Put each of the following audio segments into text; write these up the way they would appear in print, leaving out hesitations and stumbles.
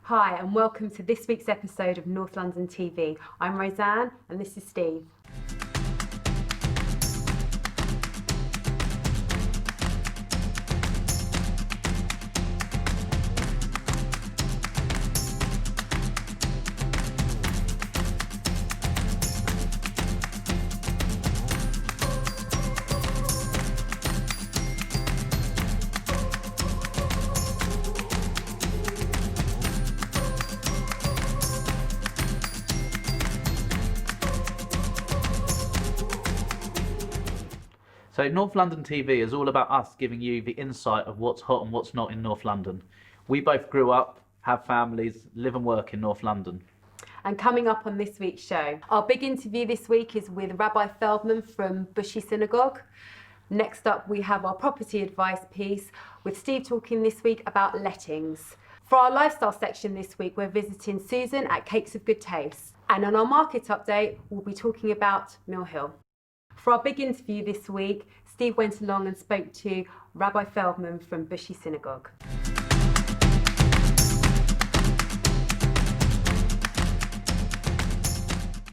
Hi and welcome to this week's episode of North London TV. I'm Roseanne and this is Steve. So North London TV is all about us giving you the insight of what's hot and what's not in North London. We both grew up, have families, live and work in North London. And coming up on this week's show, our big interview this week is with Rabbi Feldman from Bushey Synagogue. Next up, we have our property advice piece with Steve talking this week about lettings. For our lifestyle section this week, we're visiting Susan at Cakes of Goodtaste. And on our market update, we'll be talking about Millhill. For our big interview this week, Steve went along and spoke to Rabbi Feldman from Bushey Synagogue.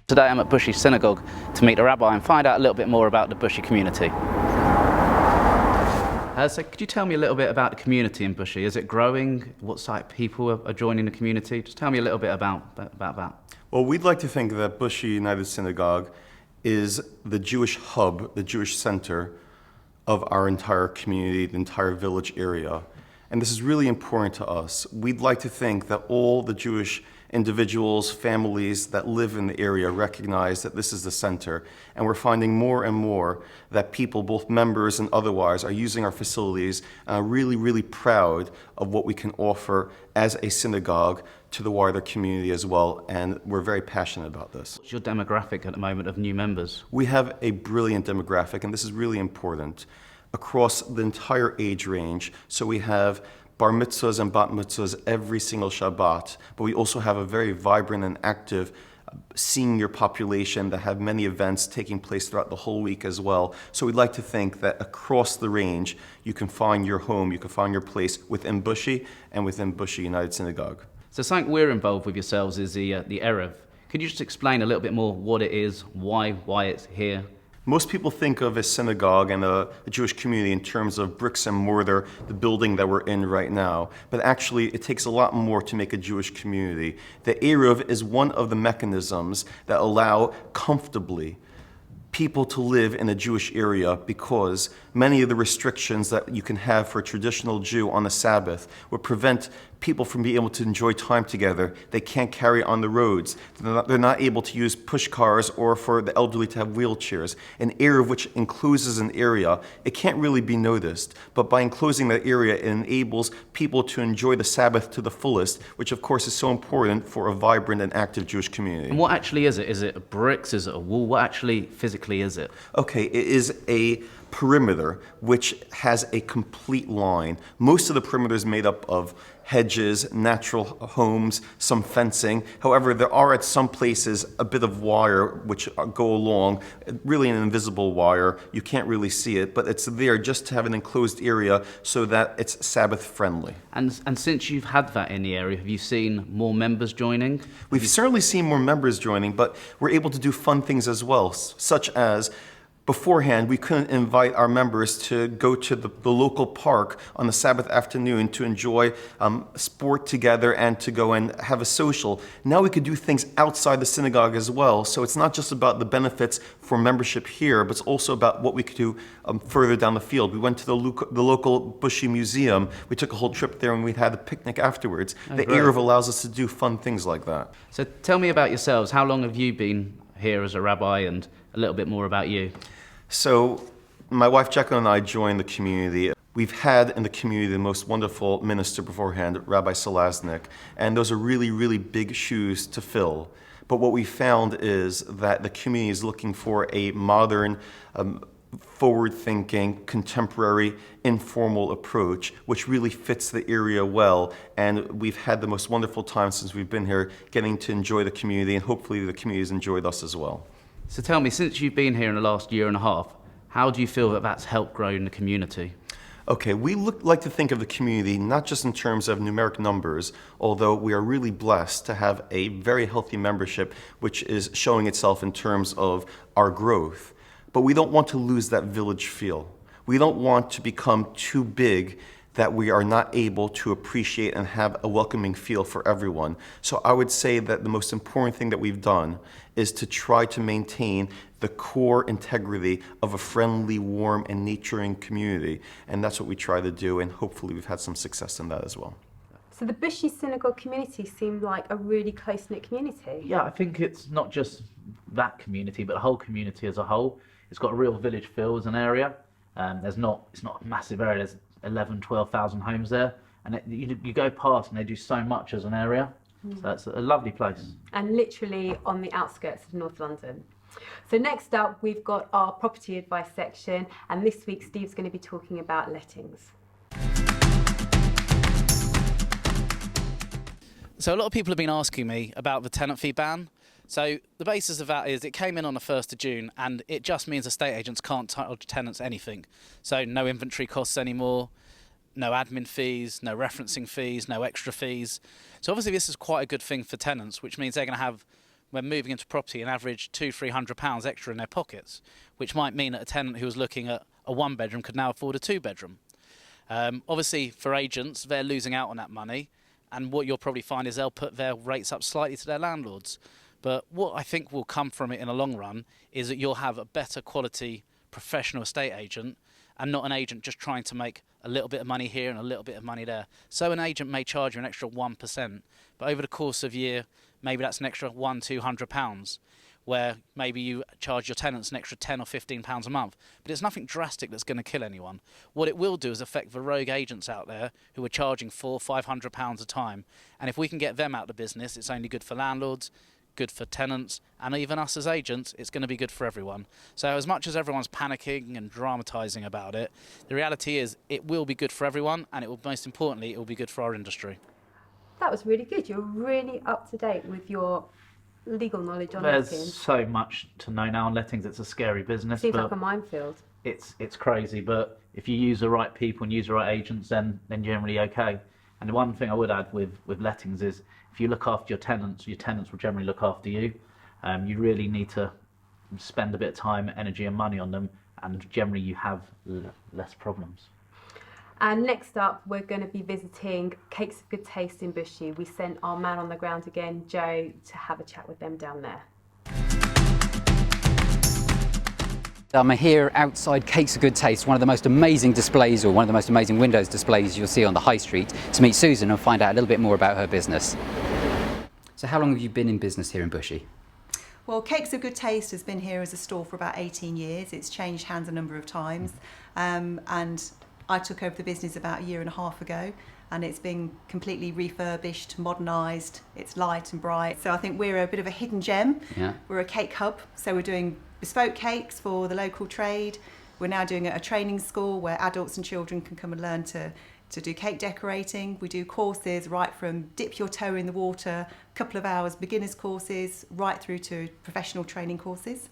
Today I'm at Bushey Synagogue to meet the rabbi and find out a little bit more about the Bushey community. So could you tell me a little bit about the community in Bushey? Is it growing? What sort of people are joining the community? Just tell me a little bit about that. Well, we'd like to think that Bushey United Synagogue is the Jewish hub, the Jewish center of our entire community, the entire village area. And this is really important to us. We'd like to think that all the Jewish individuals, families that live in the area recognize that this is the center. And we're finding more and more that people, both members and otherwise, are using our facilities and are really, really proud of what we can offer as a synagogue to the wider community as well. And we're very passionate about this. What's your demographic at the moment of new members? We have a brilliant demographic, and this is really important, across the entire age range. So we have bar mitzvahs and bat mitzvahs every single Shabbat, but we also have a very vibrant and active senior population that have many events taking place throughout the whole week as well. So we'd like to think that across the range, you can find your home, you can find your place within Bushey and within Bushey United Synagogue. So something we're involved with yourselves is the Erev. Could you just explain a little bit more what it is, why it's here? Most people think of a synagogue and a Jewish community in terms of bricks and mortar, the building that we're in right now. But actually, it takes a lot more to make a Jewish community. The Erev is one of the mechanisms that allow comfortably people to live in a Jewish area, because many of the restrictions that you can have for a traditional Jew on the Sabbath would prevent people from being able to enjoy time together. They can't carry on the roads. They're not able to use push cars, or for the elderly to have wheelchairs. An Erev which encloses an area, it can't really be noticed. But by enclosing that area, it enables people to enjoy the Sabbath to the fullest, which of course is so important for a vibrant and active Jewish community. And what actually is it? Is it bricks? Is it a wall? What actually physically is it? Okay, it is a perimeter which has a complete line. Most of the perimeter is made up of hedges, natural homes, some fencing. However, there are at some places a bit of wire which go along, really an invisible wire. You can't really see it, but it's there just to have an enclosed area so that it's Sabbath friendly. And since you've had that in the area, have you seen more members joining? We've certainly seen more members joining, but we're able to do fun things as well, such as beforehand, we couldn't invite our members to go to the local park on the Sabbath afternoon to enjoy sport together and to go and have a social. Now we could do things outside the synagogue as well. So it's not just about the benefits for membership here, but it's also about what we could do further down the field. We went to the local Bushey Museum. We took a whole trip there and we had a picnic afterwards. The Erev allows us to do fun things like that. So tell me about yourselves. How long have you been here as a rabbi, and a little bit more about you? So my wife Jacqueline and I joined the community. We've had in the community the most wonderful minister beforehand, Rabbi Selaznik, and those are really, really big shoes to fill. But what we found is that the community is looking for a modern, forward-thinking, contemporary, informal approach, which really fits the area well. And we've had the most wonderful time since we've been here, getting to enjoy the community, and hopefully the community has enjoyed us as well. So tell me, since you've been here in the last year and a half, how do you feel that that's helped grow in the community? Okay, we like to think of the community not just in terms of numeric numbers, although we are really blessed to have a very healthy membership, which is showing itself in terms of our growth. But we don't want to lose that village feel. We don't want to become too big that we are not able to appreciate and have a welcoming feel for everyone. So I would say that the most important thing that we've done is to try to maintain the core integrity of a friendly, warm, and nurturing community. And that's what we try to do, and hopefully we've had some success in that as well. So the Bushy Synagogue community seemed like a really close-knit community. Yeah, I think it's not just that community, but the whole community as a whole. It's got a real village feel as an area. It's not a massive area. There's 11, 12,000 homes there, and you go past and they do so much as an area. So it's a lovely place. And literally on the outskirts of North London. So next up, we've got our property advice section, and this week Steve's going to be talking about lettings. So a lot of people have been asking me about the tenant fee ban. So the basis of that is it came in on the 1st of June, and it just means estate agents can't charge tenants anything. So no inventory costs anymore, no admin fees, no referencing fees, no extra fees. So obviously this is quite a good thing for tenants, which means they're going to have, when moving into property, an average £200-300 extra in their pockets, which might mean that a tenant who was looking at a 1-bedroom could now afford a 2-bedroom. Obviously for agents, they're losing out on that money, and what you'll probably find is they'll put their rates up slightly to their landlords. But what I think will come from it in the long run is that you'll have a better quality professional estate agent, and not an agent just trying to make a little bit of money here and a little bit of money there. So an agent may charge you an extra 1%, but over the course of a year, maybe that's an extra £100-200, where maybe you charge your tenants an extra £10 or £15 a month. But it's nothing drastic that's going to kill anyone. What it will do is affect the rogue agents out there who are charging £400-500 a time. And if we can get them out of the business, it's only good for landlords, good for tenants, and even us as agents, it's going to be good for everyone. So as much as everyone's panicking and dramatising about it, the reality is it will be good for everyone, and it will, most importantly, it will be good for our industry. That was really good. You're really up to date with your legal knowledge on There's lettings. so much to know now on lettings. It's a scary business. Seems but like a minefield. it's crazy, but if you use the right people and use the right agents, then generally okay. And the one thing I would add with lettings is if you look after your tenants will generally look after you. You really need to spend a bit of time, energy and money on them, and generally you have less problems. And next up, we're going to be visiting Cakes of Good Taste in Bushy. We sent our man on the ground again, Joe, to have a chat with them down there. I'm here outside Cakes of Good Taste, one of the most amazing displays, or one of the most amazing windows displays you'll see on the high street, to meet Susan and find out a little bit more about her business. So how long have you been in business here in Bushy? Well, Cakes of Good Taste has been here as a store for about 18 years. It's changed hands a number of times. And I took over the business about 1.5 years ago, and it's been completely refurbished, modernised. It's light and bright. So I think we're a bit of a hidden gem. Yeah. We're a cake hub, so we're doing bespoke cakes for the local trade. We're now doing a training school where adults and children can come and learn to do cake decorating. We do courses right from dip your toe in the water, a couple of hours beginners courses, right through to professional training courses.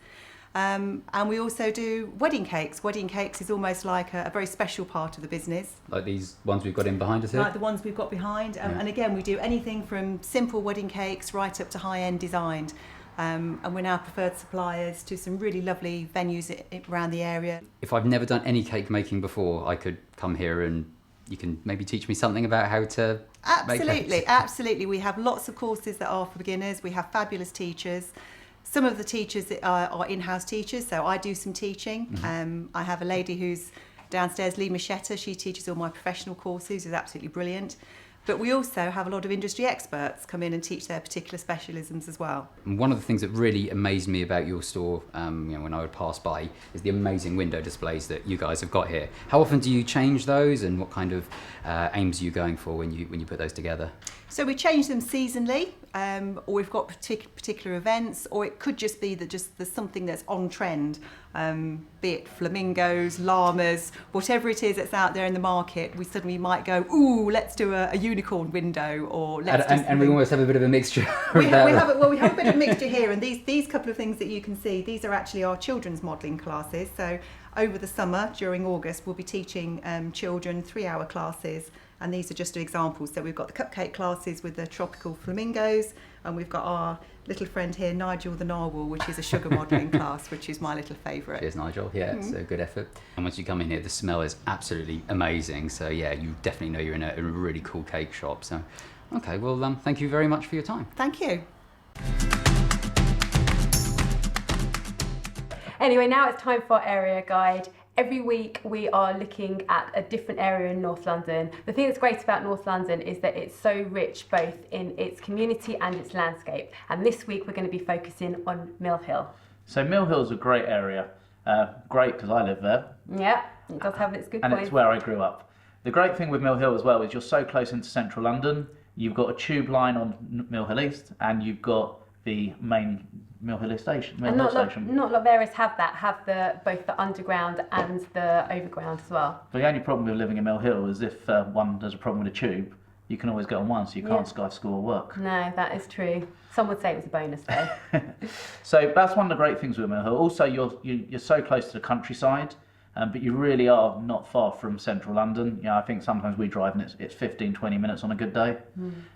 And we also do wedding cakes. Wedding cakes is almost like a very special part of the business. Like these ones we've got in behind us here? Like the ones we've got behind. And again, we do anything from simple wedding cakes right up to high-end designed. And we're now preferred suppliers to some really lovely venues around the area. If I've never done any cake making before, I could come here and you can maybe teach me something about how to make cakes. Absolutely. We have lots of courses that are for beginners. We have fabulous teachers. Some of the teachers are in-house teachers, so I do some teaching. Mm-hmm. I have a lady who's downstairs, Lee Machetta. She teaches all my professional courses, is absolutely brilliant. But we also have a lot of industry experts come in and teach their particular specialisms as well. And one of the things that really amazed me about your store, when I would pass by, is the amazing window displays that you guys have got here. How often do you change those, and what kind of aims are you going for when you put those together? So we change them seasonally, or we've got particular events, or it could just be that there's something that's on trend, be it flamingos, llamas, whatever it is that's out there in the market. We suddenly might go, ooh, let's do a unicorn window, or let's and we almost have a bit of a mixture. We have a bit of mixture here, and these couple of things that you can see, these are actually our children's modelling classes. So over the summer, during August, we'll be teaching children 3-hour classes, and these are just examples. So we've got the cupcake classes with the tropical flamingos, and we've got our little friend here, Nigel the narwhal, which is a sugar modelling class, which is my little favourite. Cheers, Nigel. Yeah, it's a good effort. And once you come in here, the smell is absolutely amazing. So yeah, you definitely know you're in a really cool cake shop. So, okay, well, thank you very much for your time. Thank you. Anyway, now it's time for our area guide. Every week we are looking at a different area in North London. The thing that's great about North London is that it's so rich both in its community and its landscape. And this week we're going to be focusing on Millhill. So Millhill is a great area. Great because I live there. Yeah, it does have its good and points. It's where I grew up. The great thing with Millhill as well is you're so close into central London. You've got a tube line on Millhill East, and you've got the main Millhill station. And not a lot of areas have both the underground and the overground as well. The only problem with living in Millhill is if one has a problem with a tube, you can always go on one, so you can't Sky School or work. No, that is true. Some would say it was a bonus though. So that's one of the great things with Millhill. Also, you're so close to the countryside, but you really are not far from central London. You know, I think sometimes we drive and it's 15, 20 minutes on a good day.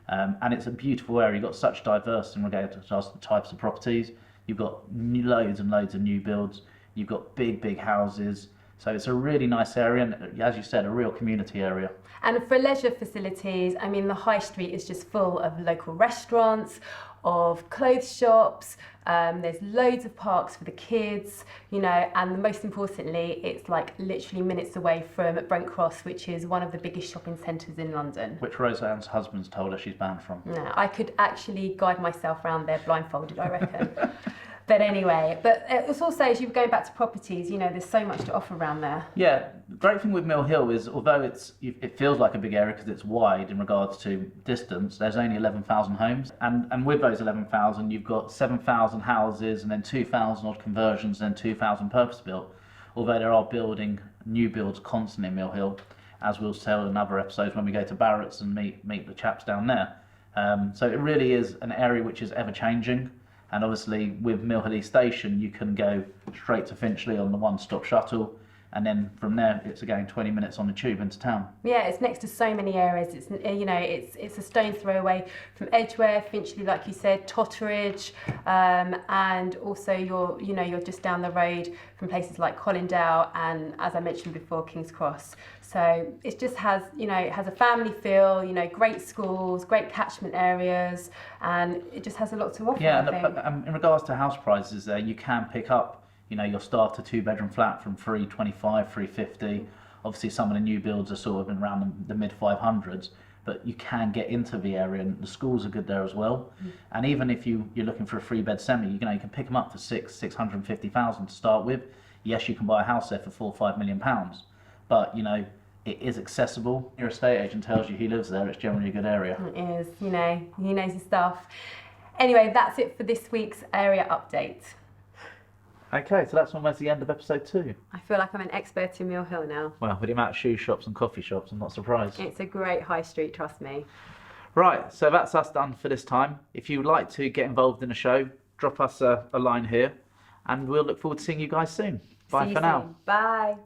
And it's a beautiful area. You've got such diversity in regard to the types of properties. You've got loads and loads of new builds. You've got big houses. So it's a really nice area, and as you said, a real community area. And for leisure facilities, I mean, the high street is just full of local restaurants, of clothes shops. There's loads of parks for the kids, you know, and most importantly, it's like literally minutes away from Brent Cross, which is one of the biggest shopping centres in London. Which Roseanne's husband's told her she's banned from. No, I could actually guide myself around there blindfolded, I reckon. But anyway, it's also, as you're going back to properties, you know, there's so much to offer around there. Yeah, the great thing with Millhill is, although it feels like a big area because it's wide in regards to distance, there's only 11,000 homes. And with those 11,000, you've got 7,000 houses and then 2,000 odd conversions and then 2,000 purpose-built. Although there are building new builds constantly in Millhill, as we'll tell in other episodes when we go to Barrett's and meet the chaps down there. So it really is an area which is ever-changing. And obviously with Millhill East Station, you can go straight to Finchley on the one-stop shuttle, and then from there it's again 20 minutes on the tube into town. Yeah, it's next to so many areas. It's, you know, it's a stone's throw away from Edgware, Finchley, like you said, Totteridge, and also you're just down the road from places like Colindale and, as I mentioned before, King's Cross. So it just has, you know, it has a family feel, you know, great schools, great catchment areas, and it just has a lot to offer. Yeah, I think. in regards to house prices there, you can pick up, you know, your starter 2-bedroom flat from 325, 350. Obviously some of the new builds are sort of around the mid 500s, but you can get into the area, and the schools are good there as well. And even if you're looking for a 3-bed semi, you know, you can pick them up for 650,000 to start with. Yes, you can buy a house there for £4 or £5 million, but you know, it is accessible. Your estate agent tells you he lives there, it's generally a good area. It is, you know, he knows his stuff. Anyway, that's it for this week's area update. Okay, so that's almost the end of episode 2. I feel like I'm an expert in Millhill now. Well, with the amount of shoe shops and coffee shops, I'm not surprised. It's a great high street, trust me. Right, so that's us done for this time. If you would like to get involved in the show, drop us a line here, and we'll look forward to seeing you guys soon. Bye See you for now. soon. Bye.